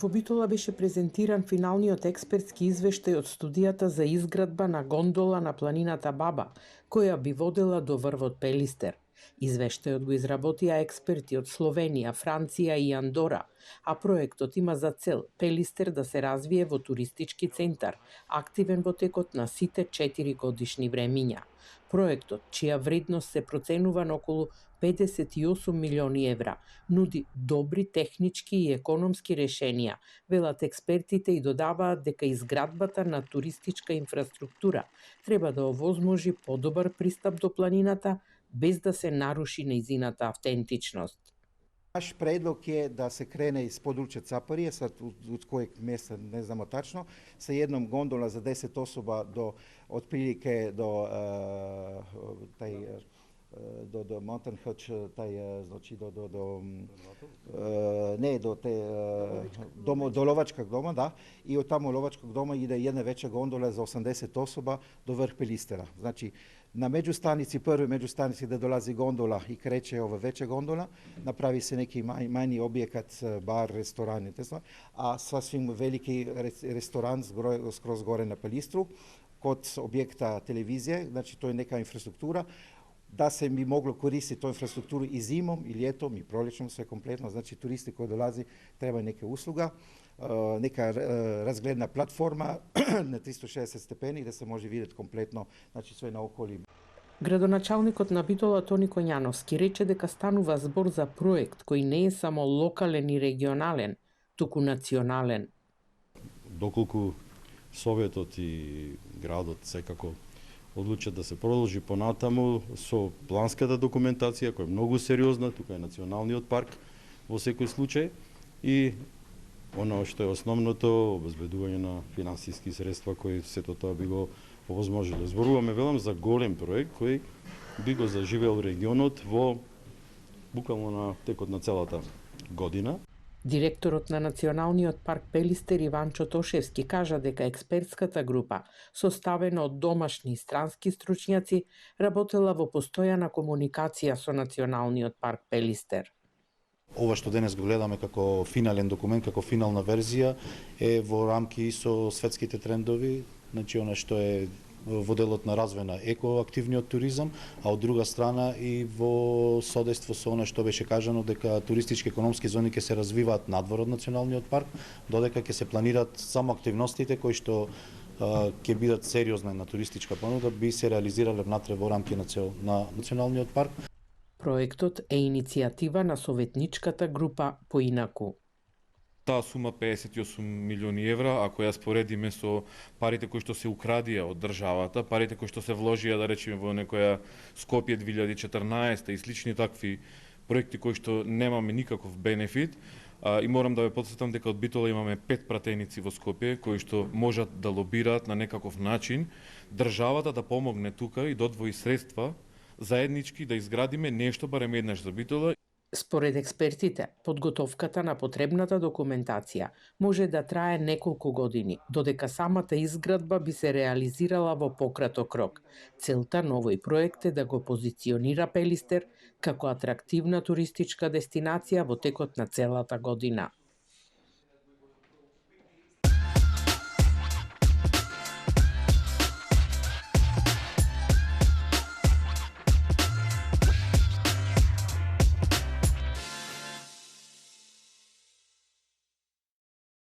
Во Битола беше презентиран финалниот експертски извештај од студијата за изградба на гондола на планината Баба, која би водела до врвот Пелистер. Извештајот го изработија експерти од Словенија, Франција и Андора, а проектот има за цел Пелистер да се развие во туристички центар, активен во текот на сите 4 годишни времиња. Проектот, чија вредност се проценува на околу 58 милиони евра, нуди добри технички и економски решенија, велат експертите и додаваат дека изградбата на туристичка инфраструктура треба да овозможи подобар пристап до планината, без да се наруши нејзината автентичност. Наш предлог е да се крене из подручје Цапарија, сад од којeg места не знамо тачно, со едном гондола за 10 особа до отприлике до до Mountain Hutch, значи до ловачкog дома, да, и од таму ловачкog дома иде една вече гондола за 80 особа до врх Пелистера. Значи на меѓустаници, први меѓустаници да долази гондола и крече ова вече гондола, направи се неки мајни објекат, бар, ресторан, а сасвим велики ресторан скроз горе на Пелистру, код објекта телевизија, значи тој нека инфраструктура, да се би могло користи тој инфраструктура и зимом, и летом, и пролетом, се комплетно, значи туристи кои долази треба нека услуга, нека разгледна платформа на 360 степени да се може видет комплетно, значи све наоколи. Градоначалникот на Битола Тони Коњановски рече дека станува збор за проект кој не е само локален и регионален, туку национален. Доколку Советот и градот секако одлучат да се продолжи понатаму со планската документација која е многу сериозна, тука е националниот парк во секој случај и оно што е основното обезбедување на финансиски средства кои сето тоа би го овозможило. Зборуваме велам за голем проект кој би го заживел регионот во буквално на текот на целата година. Директорот на Националниот парк Пелистер Иванчо Тошевски кажа дека експертската група, составена од домашни и странски стручњаци, работела во постојана комуникација со Националниот парк Пелистер. Ова што денес го гледаме како финален документ, како финална верзија, е во рамки со светските трендови, значи она што е во делот на развој на екоактивниот туризам, а од друга страна и во содејство со она што беше кажано дека туристички економски зони ќе се развиваат надвор од Националниот парк, додека ќе се планираат само активностите кои што ќе бидат сериозна на туристичка понуда, би се реализирале внатре во рамки на Националниот парк. Проектот е иницијатива на советничката група Поинаку. Таа сума 58 милиони евра, ако ја споредиме со парите кои што се украдија од државата, парите кои што се вложија, да речеме, во некоја Скопје 2014 и слични такви проекти кои што немаме никаков бенефит, и морам да ве потсетам дека од Битола имаме 5 пратеници во Скопје кои што можат да лобираат на некаков начин државата да помогне тука и додвои средства заеднички да изградиме нешто барем еднаш за Битола. Според експертите, подготовката на потребната документација може да трае неколку години, додека самата изградба би се реализирала во пократок рок. Целта на овој проект е да го позиционира Пелистер како атрактивна туристичка дестинација во текот на целата година.